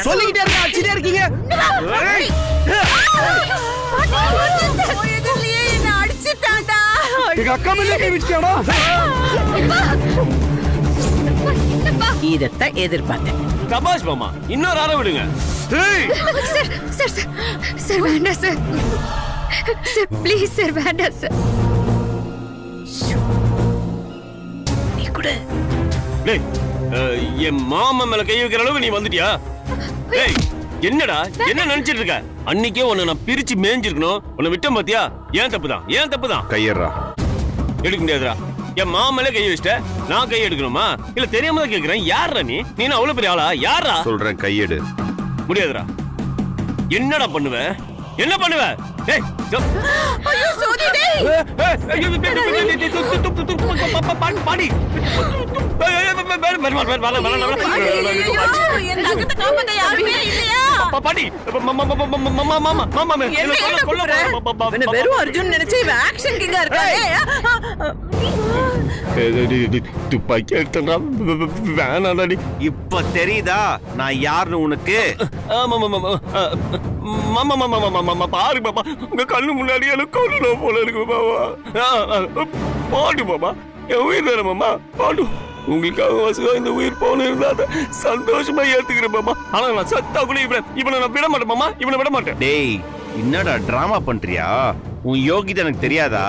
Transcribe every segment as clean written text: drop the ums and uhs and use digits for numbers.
சொல்லிக்கிட்டே இருக்க, அடிச்சுட்டே இருக்கீங்க. எங்க அக்கா மேலே கை வச்சிட்டியாடா? இதத்தான் எதிர்பார்த்தேன். சபாஷ் மாமா, இன்னொரு ஆளை விடுங்க. சார் வேண்டாம் சார். சார் ப்ளீஸ் சார் வேண்டாம் சார். நீ கூட டேய், என் மாமா மேல கை வைக்கிற அளவுக்கு நீ வந்துட்டியா? டேய், என்னடா என்ன நினைச்சிட்டு இருக்க? அன்னைக்கே உன்னை நான் பிரிச்சு மேஞ்சிருக்கணும். உன்னை விட்டேன் பாத்தியா? ஏன் தப்புதான். கையறா. எடுக்க முடியாதுடா. என் மாமலே கை வச்சிட்ட, நான் கை எடுக்கணுமா? இல்ல தெரியாம தான் கேக்குறேன். யாரா நீ? நீ அவ்வளவு பெரிய ஆளா? யாரா? சொல்றேன் கையெடு. முடியாதுடா. என்னடா பண்ணுவ? என்ன பண்ணுவ? டேய், ஐயோ சோதி டேய். பாடி. வெறும் அர்ஜுன் நினைச்சு இவன் ஆக்ஷன் கிங்கா இருக்கா? துப்பாக்கி எடுத்தா வேணாடி. இப்ப தெரியுதா நான் யாருன்னு உனக்கு? பாரு பாப்பா, உங்க கண்ணு முன்னாடி எனக்கு கொல்லணும் போல இருக்கு பாபா. பாடு பாபா, என் உயிர் தானே மாமா, பாடு. உங்களுக்காக வசதியா இந்த உயிர் போன இருந்தா சந்தோஷமா ஏத்துக்கிறேன் பாபா. ஆனா நான் சத்தா கூட இவனை நான் விட மாட்டேன் மாமா, இவனை விட மாட்டேன். டேய், என்னடா டிராமா பண்றியா? உன் யோகிதை எனக்கு தெரியாதா?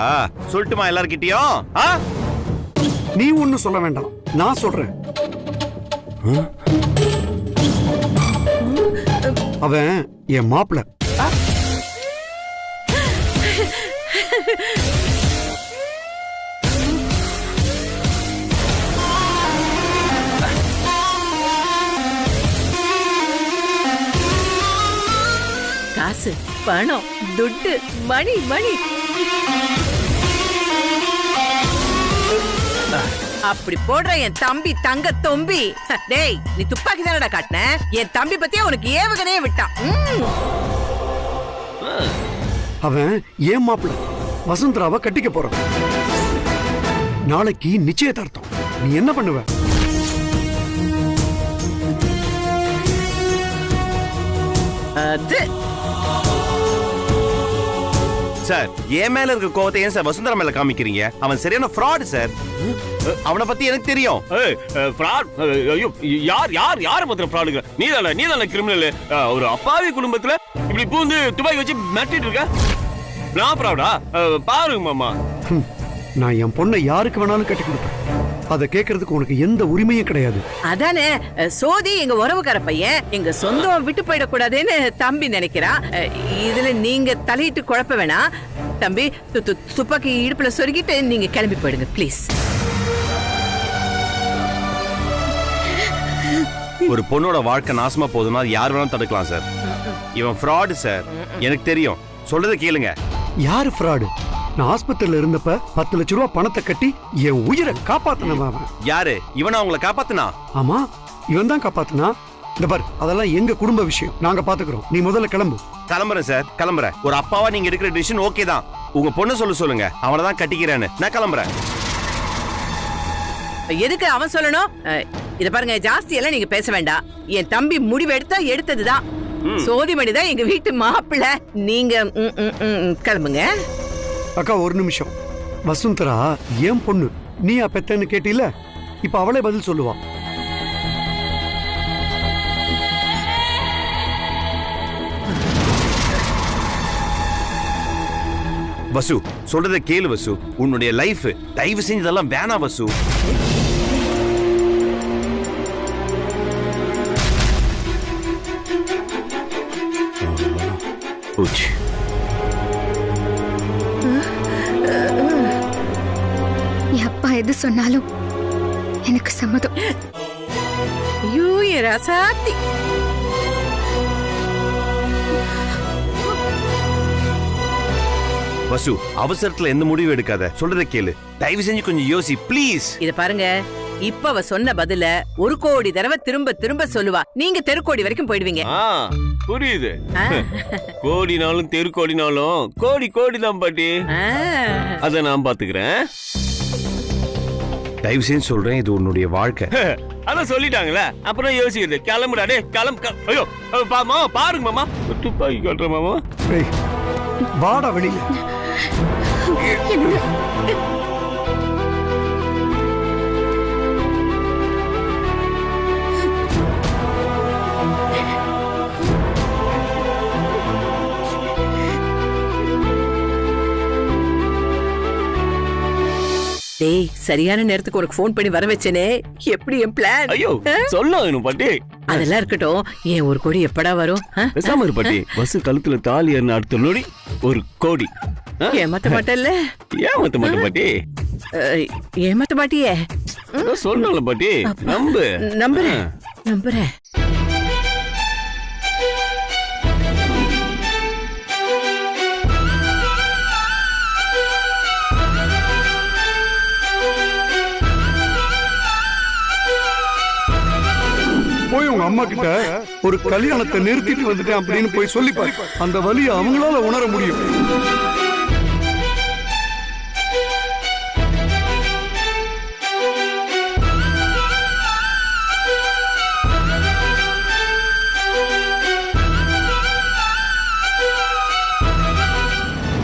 சொல்லட்டுமா எல்லார்கிட்டயும்? நீ ஒண்ணும் சொல்ல வேண்டாம், நான் சொல்றேன். அவன் என் மாப்பிள்ள. காசு, பணம், துட்டு, மணி மணி அப்படி போடுற என் தம்பி தங்க தொம்பி. டேய், நீ துப்பாக்கி தானடா காட்டின? என் தம்பி பத்தியே உனக்கு ஏவுகணையே விட்டான். அவன் ஏன் மாப்பிள்ள வசுந்தராவை கட்டிக்க போறான். நாளைக்கு நிச்சயதார்த்தம். நீ என்ன பண்ணுவ? அது சார், என் மேல இருக்க கோவத்தை ஏன் சார் வசுந்தரா மேல காமிக்கிறீங்க? அவன் சரியான ஃப்ராட் சார். அவனை பத்தி எனக்கு தெரியும். ஐயோ, யார் பத்திர ஃப்ராடுங்க? நீதானே கிரிமினல். ஒரு அப்பாவி குடும்பத்துல இப்படி பூந்து துப்பாக்கி வச்சு மிரட்டிட்டு இருக்க. நான் ஃப்ராடா? பாருங்க மாமா, நான் என் பொண்ணை யாருக்கு வேணாலும் கட்டி கொடுப்பேன். அதை கேட்கறதுக்கு உனக்கு எந்த உரிமையும் கிடையாது. அதானே சோதி எங்க உறவுக்கார பையன், எங்க சொந்தம் விட்டு போயிடக்கூடாதுன்னு தம்பி நினைக்கிறான். இதுல நீங்க தலையிட்டு குழப்ப வேணாம். தம்பி, துப்பாக்கி இடுப்புல சொருகிட்டு நீங்க கிளம்பி போயிடுங்க ப்ளீஸ். ஒரு பொண்ணோட வாழ்க்கை நாசமா போகுதுன்னா யார் வேணாலும் தடுக்கலாம் சார். இவன் ஃப்ராடு சார், எனக்கு தெரியும். சொல்றதை கேளுங்க. யாரு ஃப்ராடு? நான் ஆஸ்பத்திரியில இருந்தப்ப 10 லட்சம் ரூபாய் பணத்தை கட்டி என் உயிரை காப்பாத்தினவன். யாரு? இவனா உங்களை காப்பாத்துனா? ஆமா, இவன் தான் காப்பாத்தினா. இந்த பாரு, அதெல்லாம் எங்க குடும்ப விஷயம், நாங்க பாத்துக்கிறோம். நீ முதல்ல கிளம்பு. கிளம்புறேன் சார், கிளம்புறேன். ஒரு அப்பாவா நீங்க எடுக்கிற டிசிஷன் ஓகே தான். உங்க பொண்ணு சொல்லுங்க, அவனை தான் கட்டிக்கிறேன்னு. நான் கிளம்புறேன். எதுக்கு அவன் சொல்லணும்? இத பாருங்க, ஜாஸ்தி எல்லாம் நீங்க பேச வேண்டாம். என் தம்பி முடிவு எடுத்ததுதான். சோதிமணிதான் எங்க வீட்டு மாப்பிள்ள. நீங்க கிளம்புங்க. அக்கா, ஒரு நிமிஷம். வசுந்தரா ஏன் பொண்ணு, நீயா பெத்தன்னு கேட்டீல? இப்ப அவளே பதில் சொல்லுவா. வசு, சொல்றதை கேளு வசு. உன்னுடைய லைஃப் தயவு செஞ்சதெல்லாம் வேணாம் வசு. அப்பா எது சொன்னாலும் எனக்கு சம்மதம். ஐயோ, ராசாத்தி. வசு, அவசரத்துல எந்த முடிவு எடுக்காத. சொல்றதை கேளு, தயவு செஞ்சு கொஞ்சம் யோசி ப்ளீஸ். இத பாருங்க, இப்ப அவ சொன்ன பதில 1 கோடி தடவை திரும்ப திரும்ப சொல்லுவா. நீங்க தெருக்கோடி வரைக்கும் போயிடுவீங்க. புரியுது. கோடினாலும் தெருக்கோடினாலும் கோடி தான் பாட்டி. அத நான் பாத்துக்கிறேன். தயவு செஞ்சு சொல்றேன், இது உன்னுடைய வாழ்க்கை. அதான் சொல்லிட்டாங்களே, அப்புறம் யோசிக்கிறது. கிளம்புடா டே, ஐயோ மாமா பாருங்க மாமா, துப்பாக்கி காட்டுறேன் மாமா. ஏய், வாடா வெளியில. டேய், சரியான நேரத்துக்கு உனக்கு ஃபோன் பண்ணி வர வச்சனே, எப்படி என் பிளான்? ஐயோ சொல்லணும் பாட்டி. அதெல்லாம் இருக்கட்டும், ஏன் 1 கோடி எப்படா வரும்? பேசாம இரு பாட்டி. பஸ் கழுத்துல தாலி ஏறின அடுத்த நொடி 1 கோடி. ஏமாத்த மாட்டல்ல? ஏமாத்த மாட்டேன் பாட்டி. ஏமாத்த மாட்டியே? சொல்லல பாட்டி, நம்பு. நம்புறேன். போய் உங்க அம்மா கிட்ட ஒரு கல்யாணத்தை நிறுத்திட்டு வந்துட்டேன் அப்படின்னு போய் சொல்லிப்பாரு. அந்த வலியை அவங்களால உணர முடியும்.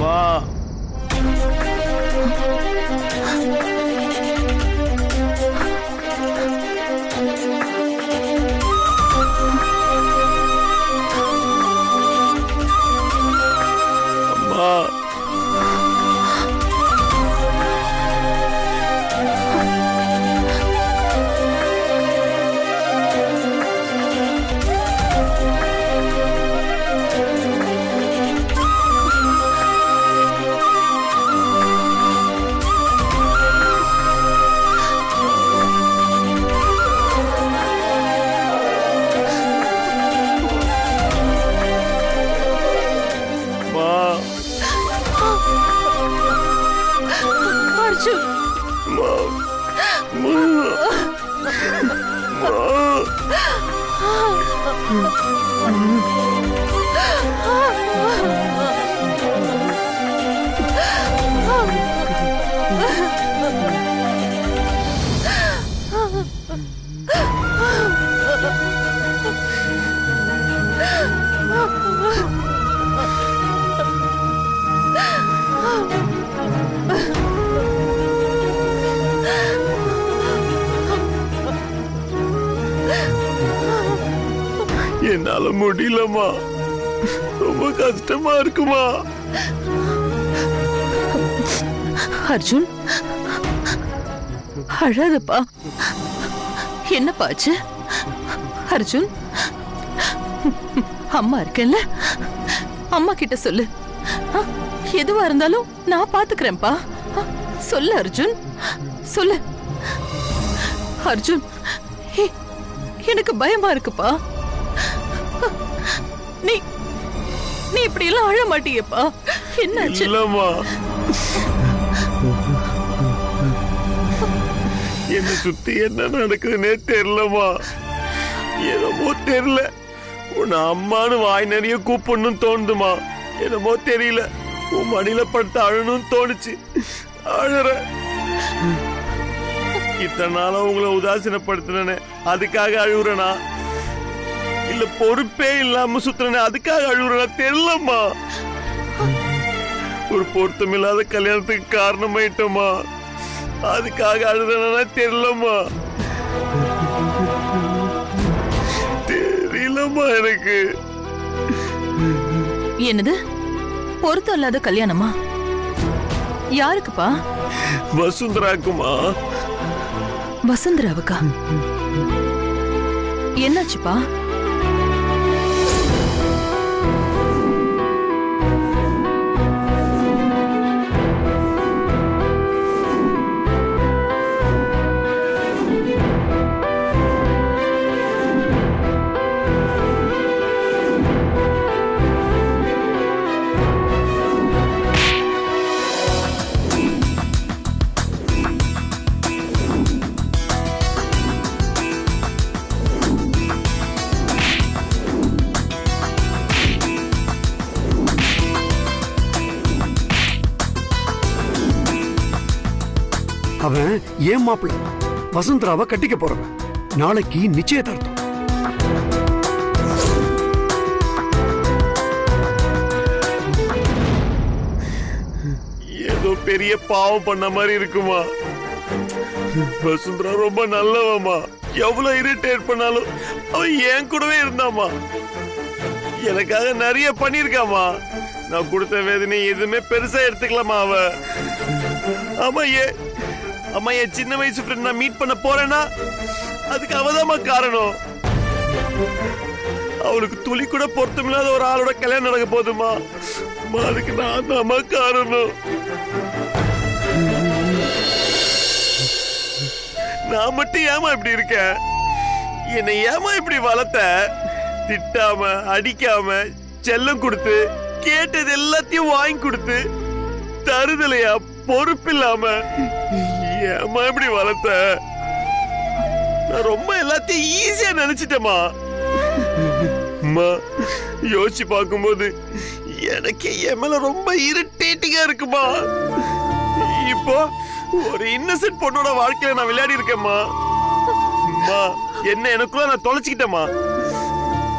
வா என்னால முடியலமா, ரொம்ப கஷ்டமா இருக்குமா. அர்ஜுன், அழாதப்பா. என்னப்பா ஆச்சு அர்ஜுன்? அம்மா இருக்கேன்ல, அம்மா கிட்ட சொல்லு. எதுவா இருந்தாலும் நான் பாத்துக்கிறேன்ப்பா. சொல்லு அர்ஜுன், சொல்லு. அர்ஜுன், எனக்கு பயமா இருக்குப்பா. நீ நீ இப்படி எல்லாம் அழ மாட்டியப்பா. என்னாச்சு? இல்லம்மா, என்ன சுத்தி என்ன நடக்குதுன்னே தெரியலமா. என்னமோ தெரியல, உன்னை அம்மானு வாய் நிறைய கூப்பிடணும் தோணுதுமா. என்னமோ தெரியல, உன் மடியில படுத்து அழணும்னு தோணுச்சு. அழற. இத்தனை நாளா உங்களை உதாசீனப்படுத்தினே, அதுக்காக அழுகுறனா? இல்ல பொறுப்பே இல்லாம சுத்துறனே, அதுக்காக அழுகுறனா? தெரியலம்மா. ஒரு பொருத்தமில்லாத கல்யாணத்துக்கு காரணமாயிட்டோமா, அதுக்காக அழுறனா? தெரியலம்மா. தெரியலம்மா எனக்கு. என்னது பொருத்தம் இல்லாத கல்யாணமா? யாருக்குப்பா? வசுந்தராக்குமா. வசுந்தராவுக்கா? என்னாச்சுப்பா? அவன் ஏன் மாப்பிள்ளை? வசுந்தராவை கட்டிக்க போறவன். நாளைக்கு நிச்சயதார்த்தம். ஏதோ பெரிய பாவம் பண்ண மாதிரி இருக்குமா? வசுந்தரா ரொம்ப நல்லவமா. எவ்வளவு இரிட்டேட் பண்ணாலும் அவன் என் கூடவே இருந்தாமா. எனக்காக நிறைய பண்ணிருக்காமா. நான் கொடுத்த வேதனை எதுவுமே பெருசா எடுத்துக்கலாமா அவ. அம்மா என் சின்ன வயசு ஃப்ரெண்ட் நான் மீட் பண்ண போறேன்னா அதுக்கு அவதாமா காரணம். அவளுக்கு துளி கூட பொருத்தமில்லாத ஒரு ஆளோட கல்யாணம் நடக்க போதுமா. அதுக்கு நான் தாமா காரணம். நான் மட்டும் ஏமா இப்படி இருக்கேன்? என்னை ஏமா இப்படி வளர்த்த? திட்டாம அடிக்காம செல்லம் கொடுத்து கேட்டது எல்லாத்தையும் வாங்கி கொடுத்து தருதலையா பொறுப்பில்லாம ஏமா இப்படி வளர்த்த? நான் ரொம்ப எல்லாத்தையும் ஈஸியா நினைச்சிட்டேமா. அம்மா யோசிச்சு பார்க்கும்போது எனக்கு என் மேல ரொம்ப இரிட்டேட்டிங்கா இருக்குமா. இப்போ ஒரு இன்னசென்ட் பொண்ணோட வாழ்க்கையில நான் விளையாடி இருக்கேம்மா. அம்மா என்ன எனக்குள்ள நான் தொலைச்சிக்கிட்டேம்மா.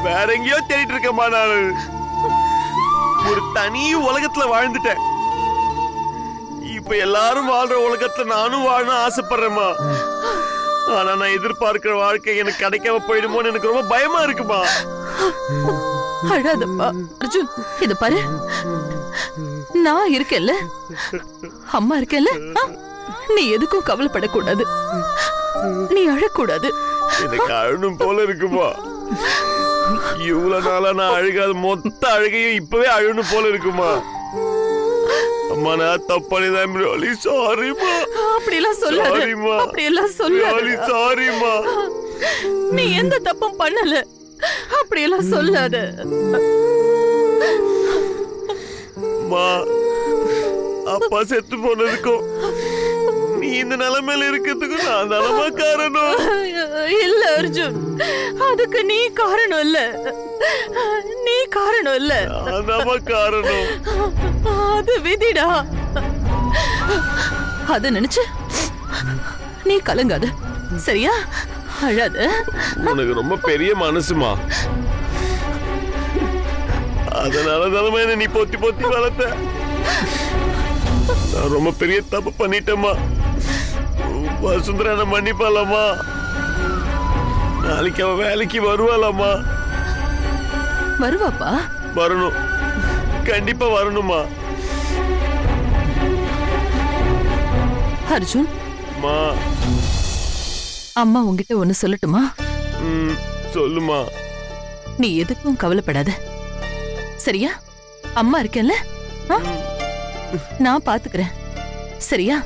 வேற எங்கேயோ தேடிட்டு இருக்கேம்மா. நான் ஒரு தனி உலகத்துல வாழ்ந்துட்டேன். இப்ப எல்லாரும் வாழ்ற உலகத்துல நானும் வாழணும் ஆசைப்படுறேம்மா. ஆனா நான் எதிர்பார்க்கிற வாழ்க்கை எனக்கு கிடைக்காம போயிடுமோன்னு எனக்கு ரொம்ப பயமா இருக்குமா. அழாதப்பா அர்ஜுன், இத பாரு, நான் இருக்கேன்ல, அம்மா இருக்கேன்ல, நீ எதுக்கும் கவலைப்படக்கூடாது, நீ அழக்கூடாது. எனக்கு அழணும் போல இருக்குமா. இவ்வளவு நாளா நான் அழுகாத மொத்த அழுகையும் இப்பவே அழணும் போல இருக்குமா. அம்மா நான் தப்பானிதான். சாரிமா. அப்படியெல்லாம் சொல்லாத. அப்படியெல்லாம் சொல்லாத. சாரிமா. நீ எந்த தப்பும் பண்ணல. அப்படியெல்லாம் சொல்லாத. அம்மா அப்பா செத்து போனதுக்கும் நீ இந்த நிலைமையில இருக்கிறதுக்கும் நான் தானமா காரணம். இல்ல அர்ஜுன், அதுக்கு நீ காரணம் இல்ல. நீ காரணம் இல்ல. அதாமா காரணம். அது விதிடா. அத நினைச்சு நீ கலங்காத, சரியா? அழாத. உனக்கு ரொம்ப பெரிய மனசுமா. அதனாலதானமா என்ன நீ பொத்தி பொத்தி வளர்த்த. நான் ரொம்ப பெரிய தப்பு பண்ணிட்டேம்மா. வசுந்தரா என்ன மன்னிப்பாலாமா? நாளைக்கு அவ வேலைக்கு வருவாளாமா? வருவாப்பா. வரணும், கண்டிப்பா வரணுமா. அர்ஜுன், மா அம்மா உன்கிட்ட ஒண்ணு சொல்லட்டுமா? சொல்லுமா. நீ எதுக்கும் கவலைப்படாத, சரியா? அம்மா இருக்கேன்ல, நான் பாத்துக்கிறேன், சரியா?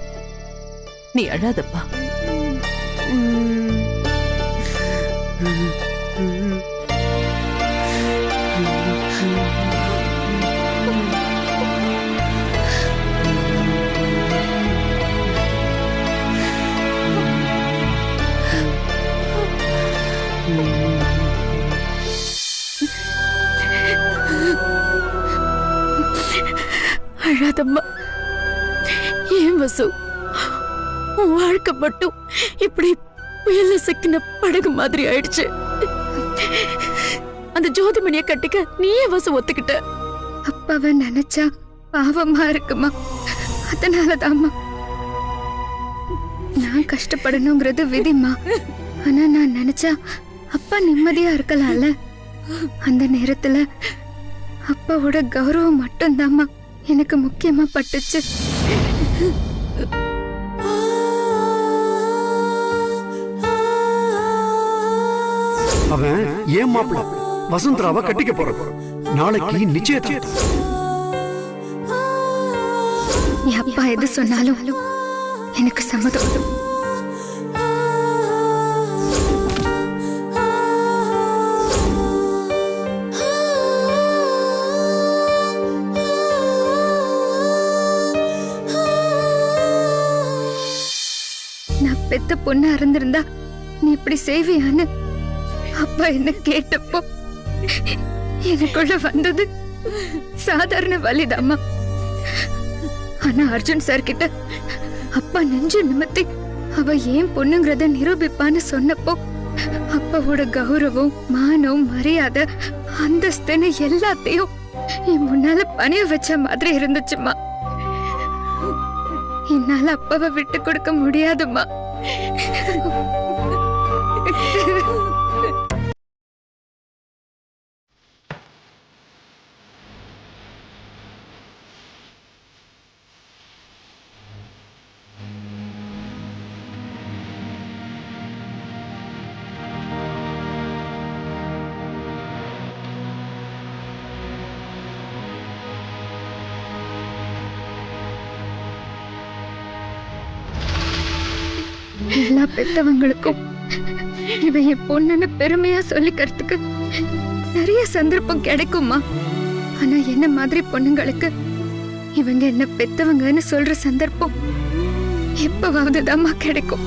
நீ அழாதப்பா. அழாதம்மா. ஏன் வசு, உன் வாழ்க்கை மட்டும் இப்படி புயல்ல சிக்கின படகு மாதிரி ஆயிடுச்சு. அந்த ஜோதிமணிய கட்டிக்க நீயே வசு ஒத்துக்கிட்ட. அப்பாவை நினைச்சா பாவமா இருக்குமா. அதனாலதாம்மா நான் கஷ்டப்படணுங்கிறது விதிமா. ஆனா நான் நினைச்சா அப்பா நிம்மதியா இருக்கலாம்ல. அந்த நேரத்துல அப்பாவோட கௌரவம் மட்டும்தாம்மா எனக்கு முக்கியமா பட்டுச்சு. அவன் ஏன் மாப்பிள்ள வசுந்தராவை கட்டிக்க போறான். நாளைக்கு நிச்சயதார்த்தம். என் அப்பா எது சொன்னாலும் எனக்கு சம்மதம். நான் பெத்த பொண்ணா இருந்திருந்தா நீ இப்படி செய்வியான்னு அப்பா என்ன கேட்டப்போ எனக்குள்ள வந்தது சாதாரண வலிதாம்மா. ஆனா அர்ஜுன் சார் கிட்ட அப்பா நெஞ்சு நிமித்தி அவ ஏன் பொண்ணுங்கிறத நிரூபிப்பான்னு சொன்னப்போ அப்பாவோட கௌரவம், மானம், மரியாதை, அந்தஸ்துன்னு எல்லாத்தையும் என் முன்னால பணிய வச்ச மாதிரி இருந்துச்சுமா. என்னால அப்பாவை விட்டு கொடுக்க முடியாதுமா. எல்லா பெத்தவங்களுக்கும் இவ என் பொண்ணுன்னு பெருமையா சொல்லிக்கிறதுக்கு நிறைய சந்தர்ப்பம் கிடைக்குமா. ஆனா என்ன மாதிரி பொண்ணுங்களுக்கு இவங்க என்ன பெத்தவங்கன்னு சொல்ற சந்தர்ப்பம் எப்பவாவது தாம்மா கிடைக்கும்.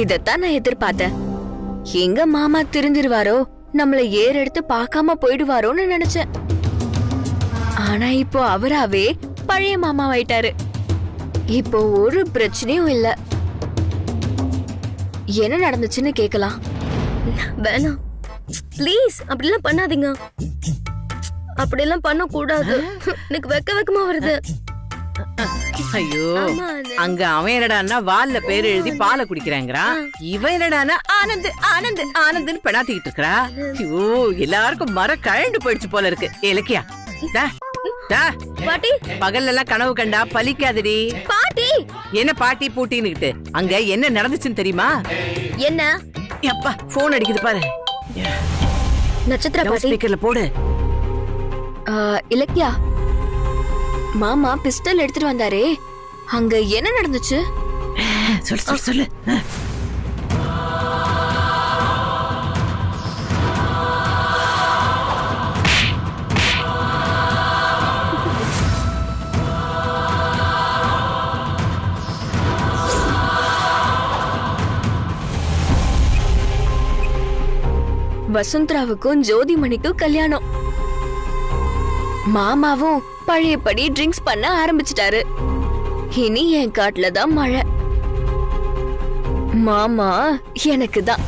இதத்தான் நான் எதிர்பார்த்தேன். எங்க மாமா திருந்திருவாரோ, நம்மள ஏறெடுத்து பார்க்காம போயிடுவாரோன்னு நினைச்சேன். ஆனா இப்போ அவராவே பழைய மாமா ஆயிட்டாரு. இப்போ ஒரு பிரச்சனையும் இல்ல. என்ன நடந்துச்சுன்னு கேக்கலாம். வேணாம் ப்ளீஸ், அப்படிலாம் பண்ணாதீங்க. அப்படியெல்லாம் பண்ண கூடாது. எனக்கு வெக்கமா வருது. ஐயோ, அங்க அவன் என்னடான்னா வால்ல பேர் எழுதி பாலை குடிக்கிறாங்கிறான். இவன் என்னடான்னா ஆனந்த் ஆனந்த் ஆனந்த்னு பெணாத்திக்கிட்டு இருக்கா. ஐயோ, எல்லாருக்கும் மரம் கழண்டு போயிடுச்சு போல இருக்கு. இலக்கியா, பாட்டி, பகல்ல எல்லாம் கனவு கண்டா பலிக்காதடி. பாட்டி என்ன பாட்டி பூட்டின்னுகிட்டு? அங்க என்ன நடந்துச்சுன்னு தெரியுமா? என்ன? எப்பா போன் அடிக்குது பாரு. நட்சத்திர பாட்டி, ஸ்பீக்கர்ல போடு. இலக்கியா, மாமா பிஸ்டல் எடுத்துட்டு வந்தாரே, அங்க என்ன நடந்துச்சு? சொல்லு சொல்லு சொல்லு. வசுந்தராவுக்கும் ஜோதிமணிக்கும் கல்யாணம். மாமாவும் பழையபடி ட்ரிங்க்ஸ் பண்ண ஆரம்பிச்சிட்டாரு. இனி என் காட்டுல தான் மழை. மாமா எனக்கு தான்.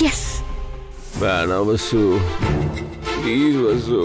எஸ். வேணாம் வசு, ப்ளீஸ் வசு.